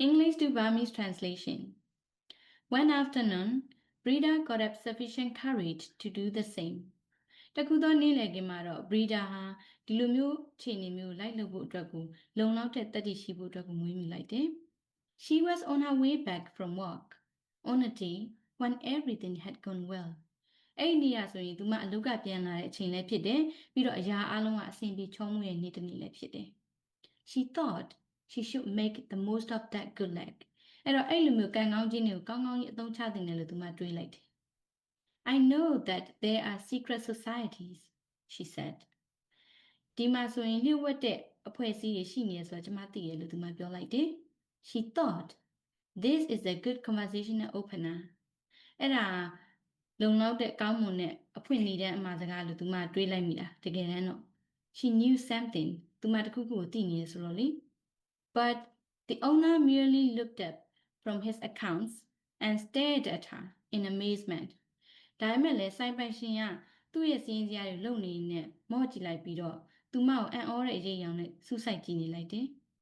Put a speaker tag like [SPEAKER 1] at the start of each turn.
[SPEAKER 1] English to Burmese translation. One afternoon, Brida got up sufficient courage to do the same. တခုသောနေ့လည်ခင်းမှာတော့ Brida ဟာဒီလိုမျိုးခြေအနေမျိုးလိုက်လုပ်ဖို့အတွက်ကိုလုံလောက်တဲ့တတ်သိရှိဖို့အတွက်ကိုမွေးမြူလိုက်တယ်။ She was on her way back from work on a day when everything had gone well. အဲ့ဒီနေ့ဆိုရင်သူမအလုပ်ကပြန်လာတဲ့အချိန်လည်းဖြစ်တယ်ပြီးတော့အရာအလုံးကအဆင်ပြေချောမွေ့တဲ့နေ့တစ်နေ့လည်းဖြစ်တယ်။ She thought she should make the most of that good luck. အဲ့တော့အဲ့လိုမျိုးကံကောင်းခြင်းတွေကိုကောင်းကောင်းကြီးအသုံးချသင့်တယ်လို့သူမတွေးလိုက်တယ်။ I know that there are secret societies, she said. ဒီမှာဆိုရင်လျှို့ဝှက်တဲ့အဖွဲ့အစည်းတွေရှိနေရဆိုတော့ကျွန်မသိတယ်လို့သူမပြောလိုက်တယ်။ She thought this is a good conversational opener. အဲ့ဒါလုံလောက်တဲ့ကောင်းမွန်တဲ့အဖွင့်နေတဲ့အမှာစကားလို့သူမတွေးလိုက်မိတာတကယ်တမ်းတော့ She knew something. သူမတခုခုကိုသိနေရဆိုတော့လေ But the owner merely looked up from his accounts and stared at her in amazement. ဒါပေမဲ့လည်းစိုင်းပိုင်ရှင်ကသူ့ရဲ့စီးရင်စရာတွေလုံနေနေမော့ကြည့်လိုက်ပြီးတော့သူမကိုအံ့ဩတဲ့အရေးအယောင်နဲ့စူးစိုက်ကြည့်နေလိုက်တယ်။